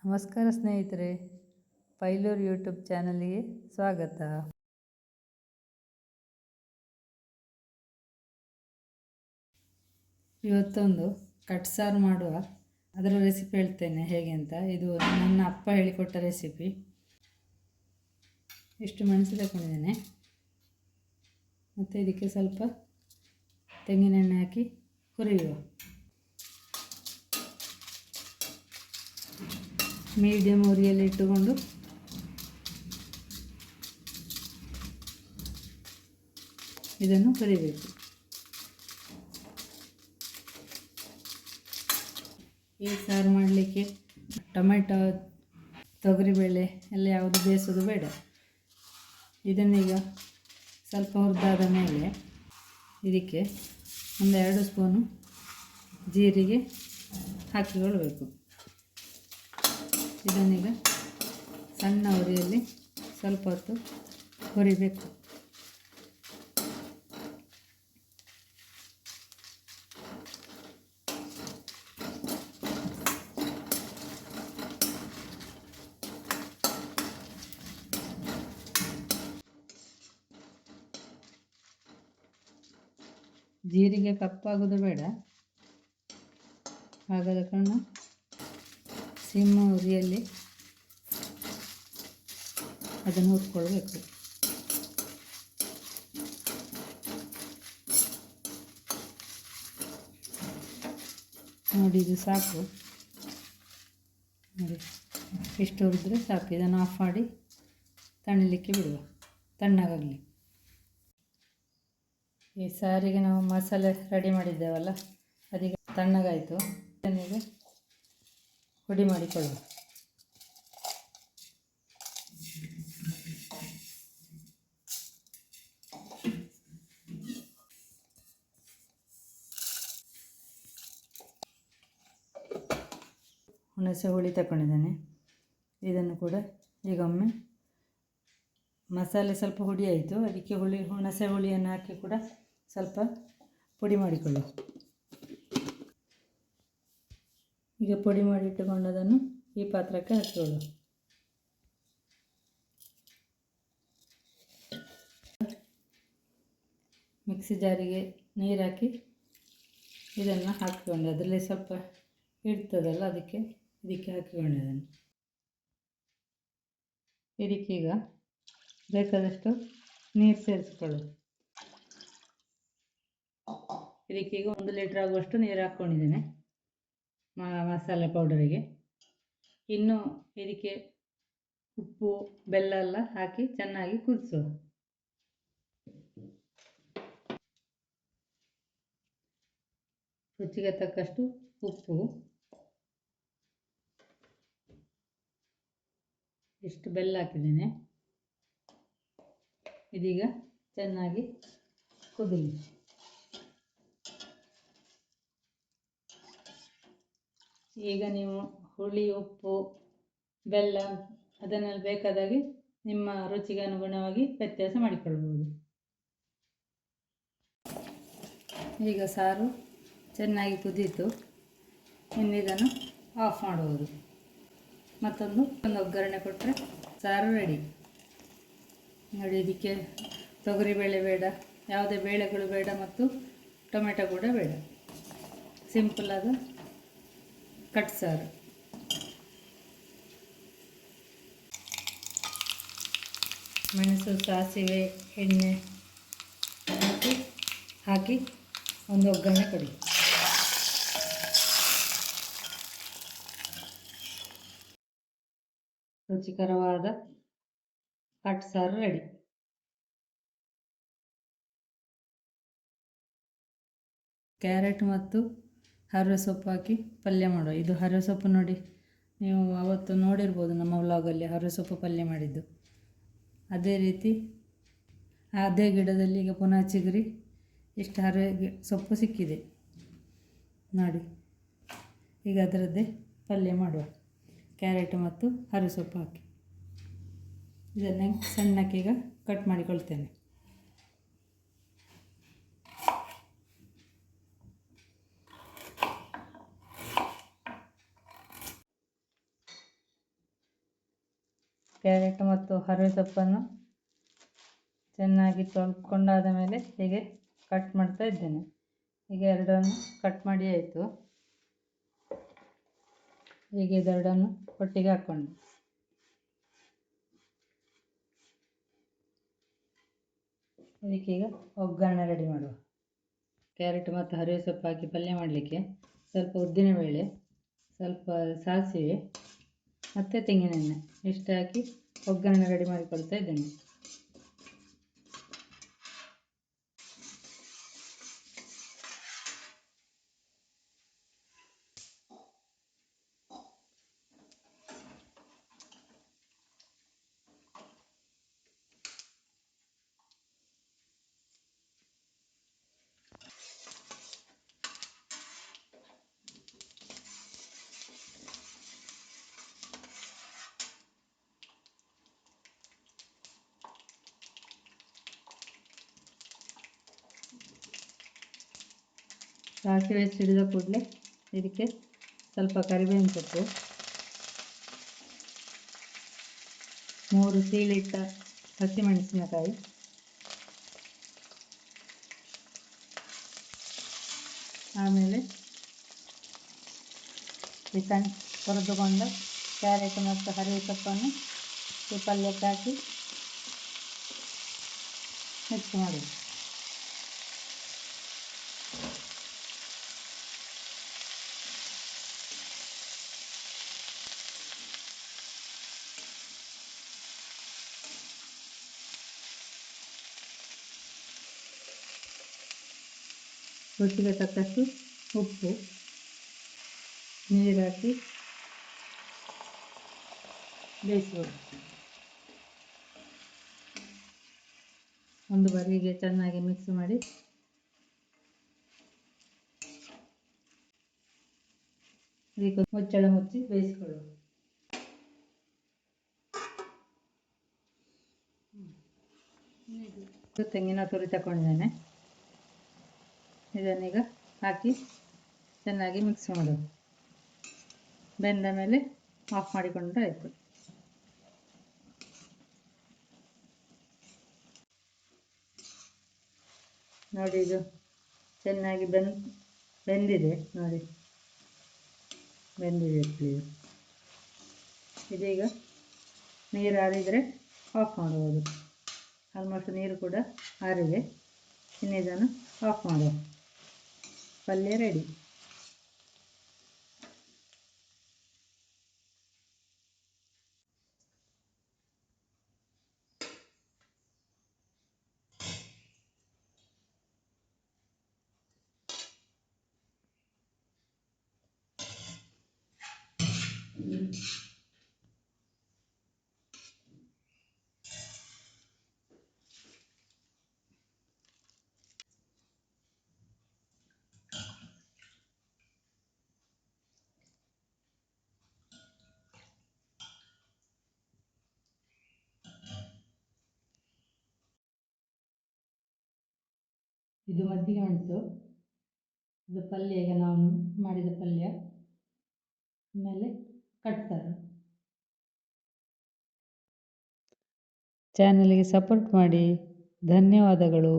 ನಮಸ್ಕಾರ ಸ್ನೇಹಿತರೆ, ಪೈಲೂರು ಯೂಟ್ಯೂಬ್ ಚಾನಲ್ಗೆ ಸ್ವಾಗತ. ಇವತ್ತೊಂದು ಕಟ್ಸಾರು ಮಾಡುವ ಅದರ ರೆಸಿಪಿ ಹೇಳ್ತೇನೆ ಹೇಗೆ ಅಂತ. ಇದು ನನ್ನ ಅಪ್ಪ ಹೇಳಿಕೊಟ್ಟ ರೆಸಿಪಿ. ಇಷ್ಟು ಮೆಣಸು ತಗೊಂಡಿದ್ದೇನೆ ಮತ್ತು ಇದಕ್ಕೆ ಸ್ವಲ್ಪ ತೆಂಗಿನೆಣ್ಣೆ ಹಾಕಿ ಹುರಿಯುವ. ಮೀಡಿಯಮ್ ಉರಿಯಲ್ಲಿ ಇಟ್ಟುಕೊಂಡು ಇದನ್ನು ಹುರಿಬೇಕು. ಈ ಸಾರು ಮಾಡಲಿಕ್ಕೆ ಟೊಮೆಟೊ, ತೊಗರಿಬೇಳೆ ಎಲ್ಲ ಯಾವುದು ಬೇಯಿಸೋದು ಬೇಡ. ಇದನ್ನೀಗ ಸ್ವಲ್ಪ ಹುರಿದಾದ ಮೇಲೆ ಇದಕ್ಕೆ 1-2 ಸ್ಪೂನು ಜೀರಿಗೆ ಹಾಕಿಕೊಳ್ಬೇಕು. ಇದನ್ನೀಗ ಸಣ್ಣ ಉರಿಯಲ್ಲಿ ಸ್ವಲ್ಪ ಹೊತ್ತು ಹುರಿಬೇಕು. ಜೀರಿಗೆ ಕಪ್ಪಾಗೋದು ಬೇಡ, ಹಾಗಾದ ಕಾರಣ ಸಿಮ್ಮ ಉರಿಯಲ್ಲಿ ಅದನ್ನು ಹುರ್ಕೊಳ್ಬೇಕು. ನೋಡಿ, ಇದು ಸಾಕು. ನೋಡಿ, ಇಷ್ಟು ಹುರಿದ್ರೆ ಸಾಕು. ಇದನ್ನು ಆಫ್ ಮಾಡಿ ತಣ್ಣಲಿಕ್ಕೆ ಬಿಡುವ, ತಣ್ಣಗಾಗಲಿ. ಈ ಸಾರಿಗೆ ನಾವು ಮಸಾಲೆ ರೆಡಿ ಮಾಡಿದ್ದೇವಲ್ಲ, ಅದೀಗ ತಣ್ಣಗಾಯಿತು. ಇದನ್ನೀಗ ಪುಡಿ ಮಾಡಿಕೊಳ್ಳುವ. ಹುಣಸೆ ಹುಳಿ ತಗೊಂಡಿದ್ದೇನೆ. ಇದನ್ನು ಕೂಡ ಈಗ ಒಮ್ಮೆ ಮಸಾಲೆ ಸ್ವಲ್ಪ ಹುಡಿ ಆಯಿತು, ಅದಕ್ಕೆ ಹುಣಸೆ ಹುಳಿಯನ್ನು ಹಾಕಿ ಕೂಡ ಸ್ವಲ್ಪ ಪುಡಿ ಮಾಡಿಕೊಳ್ಳುವ. ಈಗ ಪುಡಿ ಮಾಡಿ ಇಟ್ಟುಕೊಂಡದನ್ನು ಈ ಪಾತ್ರಕ್ಕೆ ಹಾಕಿಕೊಳ್ಳುವ. ಮಿಕ್ಸಿ ಜಾರಿಗೆ ನೀರು ಹಾಕಿ ಇದನ್ನು ಹಾಕಿಕೊಂಡೆ. ಅದರಲ್ಲಿ ಸ್ವಲ್ಪ ಇರ್ತದಲ್ಲ, ಇದಕ್ಕೆ ಹಾಕಿಕೊಂಡಿದ್ದೇನೆ. ಇದಕ್ಕೀಗ ಬೇಕಾದಷ್ಟು ನೀರು ಸೇರಿಸಿಕೊಳ್ಳುವುದು. ಇದಕ್ಕೀಗ 1 ಲೀಟ್ರ್ ಆಗುವಷ್ಟು ನೀರು ಹಾಕ್ಕೊಂಡಿದ್ದೇನೆ ಮಸಾಲೆ ಪೌಡರಿಗೆ. ಇನ್ನು ಇದಕ್ಕೆ ಉಪ್ಪು, ಬೆಲ್ಲ ಎಲ್ಲ ಹಾಕಿ ಚೆನ್ನಾಗಿ ಕುದಿಸುವ. ರುಚಿಗೆ ತಕ್ಕಷ್ಟು ಉಪ್ಪು, ಇಷ್ಟು ಬೆಲ್ಲ ಹಾಕಿದ್ದೇನೆ. ಇದೀಗ ಚೆನ್ನಾಗಿ ಕುದಿಲಿ. ಈಗ ನೀವು ಹುಳಿ, ಉಪ್ಪು, ಬೆಲ್ಲ ಅದನ್ನೆಲ್ಲ ಬೇಕಾದಾಗೆ ನಿಮ್ಮ ರುಚಿಗೆ ಅನುಗುಣವಾಗಿ ವ್ಯತ್ಯಾಸ ಮಾಡಿಕೊಳ್ಬೋದು. ಈಗ ಸಾರು ಚೆನ್ನಾಗಿ ಕುದೀತು. ಇನ್ನು ಇದನ್ನು ಆಫ್ ಮಾಡುವುದು. ಮತ್ತೊಂದು ಒಗ್ಗರಣೆ ಕೊಟ್ಟರೆ ಸಾರು ರೆಡಿ. ನೋಡಿ, ಇದಕ್ಕೆ ತೊಗರಿಬೇಳೆ ಬೇಡ, ಯಾವುದೇ ಬೇಳೆಗಳು ಬೇಡ ಮತ್ತು ಟೊಮೆಟೊ ಕೂಡ ಬೇಡ. ಸಿಂಪಲ್ಲಾದ ಕಟ್ಸಾರು. ಮೆಣಸು, ಸಾಸಿವೆ, ಎಣ್ಣೆ ಹಾಕಿ ಒಂದು ಒಗ್ಗರಣೆ ಕೊಡಿ. ರುಚಿಕರವಾದ ಕಟ್ಸಾರು ರೆಡಿ. ಕ್ಯಾರೆಟ್ ಮತ್ತು ಹರಿವೆ ಸೊಪ್ಪು ಹಾಕಿ ಪಲ್ಯ ಮಾಡುವ. ಇದು ಹರಿವೆ ಸೊಪ್ಪು ನೋಡಿ, ನೀವು ಅವತ್ತು ನೋಡಿರ್ಬೋದು ನಮ್ಮ ವ್ಲಾಗಲ್ಲಿ ಹರಿವೆ ಸೊಪ್ಪು ಪಲ್ಯ ಮಾಡಿದ್ದು. ಅದೇ ರೀತಿ ಅದೇ ಗಿಡದಲ್ಲಿ ಈಗ ಪುನಃ ಚಿಗುರಿ ಇಷ್ಟು ಹರಿವೆ ಸೊಪ್ಪು ಸಿಕ್ಕಿದೆ ನೋಡಿ. ಈಗ ಅದರದ್ದೇ ಪಲ್ಯ ಮಾಡುವ. ಕ್ಯಾರೆಟ್ ಮತ್ತು ಹರಿವೆ ಸೊಪ್ಪು ಹಾಕಿ ಇದನ್ನು ಸಣ್ಣಕ್ಕೆ ಈಗ ಕಟ್ ಮಾಡಿಕೊಳ್ತೇನೆ. ಕ್ಯಾರೆಟ್ ಮತ್ತು ಹರಿವೆ ಸೊಪ್ಪನ್ನು ಚೆನ್ನಾಗಿ ತೊಳ್ಕೊಂಡಾದ ಮೇಲೆ ಹೀಗೆ ಕಟ್ ಮಾಡ್ತಾ ಇದ್ದೇನೆ. ಈಗ ಎರಡನ್ನು ಕಟ್ ಮಾಡಿ ಆಯಿತು. ಹೀಗೆ ಇದೆರಡನ್ನು ಒಟ್ಟಿಗೆ ಹಾಕ್ಕೊಂಡು ಇದಕ್ಕೀಗ ಒಗ್ಗರಣೆ ರೆಡಿ ಮಾಡುವ. ಕ್ಯಾರೆಟ್ ಮತ್ತು ಹರಿವೆ ಸೊಪ್ಪು ಹಾಕಿ ಪಲ್ಯ ಮಾಡಲಿಕ್ಕೆ ಸ್ವಲ್ಪ ಉದ್ದಿನಬೇಳೆ, ಸ್ವಲ್ಪ ಸಾಸಿವೆ ಮತ್ತು ತೆಂಗಿನೆಣ್ಣೆ ಇಷ್ಟು ಹಾಕಿ ಒಗ್ಗರಣೆ ರೆಡಿ ಮಾಡಿಕೊಳ್ತಾ ಇದ್ದೇನೆ. ಸಾಸಿವೆ ಸಿಡಿದ ಕೂಡಲೇ ಇದಕ್ಕೆ ಸ್ವಲ್ಪ ಕರಿಬೇವಿನ ಸೊಪ್ಪು, 3 ಸೀಳಿಟ್ಟ ಹಸಿಮೆಣಸಿನಕಾಯಿ, ಆಮೇಲೆ ಚಿಕನ್ ಹುರಿದುಕೊಂಡ ಕ್ಯಾರೆಟ್ ಮತ್ತು ಹರಿವೆ ಸೊಪ್ಪನ್ನು ಈ ಪಲ್ಯಕ್ಕೆ ಹಾಕಿ ಮಿಕ್ಸ್ ಮಾಡೋದು. ರುಚಿಗೆ ತಕ್ಕಷ್ಟು ಉಪ್ಪು, ನೀರು ಹಾಕಿ ಬೇಯಿಸುವುದು. ಒಂದು ಬಾರಿಗೆ ಚೆನ್ನಾಗಿ ಮಿಕ್ಸ್ ಮಾಡಿ ಇದಕ್ಕೆ ಮುಚ್ಚಳ ಮುಚ್ಚಿ ಬೇಯಿಸಿಕೊಳ್ಳುವುದು. ತೆಂಗಿನ ತುರಿ ತಗೊಂಡಿದ್ದೇನೆ, ಇದನ್ನೀಗ ಹಾಕಿ ಚೆನ್ನಾಗಿ ಮಿಕ್ಸ್ ಮಾಡೋದು. ಬೆಂದ ಮೇಲೆ ಆಫ್ ಮಾಡಿಕೊಂಡ್ರೆ ಆಯಿತು. ನೋಡಿ, ಇದು ಚೆನ್ನಾಗಿ ಬೆಂದಿದೆ ನೋಡಿ, ಬೆಂದಿದೆ ಪ್ಲೀಸ್. ಇದೀಗ ನೀರು ಆರಿದರೆ ಆಫ್ ಮಾಡಬಹುದು. ಆಲ್ಮೋಸ್ಟ್ ನೀರು ಕೂಡ ಆರಿದೆ. ಇನ್ನು ಇದನ್ನು ಆಫ್ ಮಾಡುವ. ಪಲ್ಯ ರೆಡಿ. ಇದು ಮಜ್ಜಿಗೆ ಮೆಣಸು, ಇದು ಪಲ್ಯ. ಈಗ ನಾವು ಮಾಡಿದ ಪಲ್ಯ ಆಮೇಲೆ ಕಟ್ತಾರೆ. ಚಾನಲ್ಗೆ ಸಪೋರ್ಟ್ ಮಾಡಿ. ಧನ್ಯವಾದಗಳು.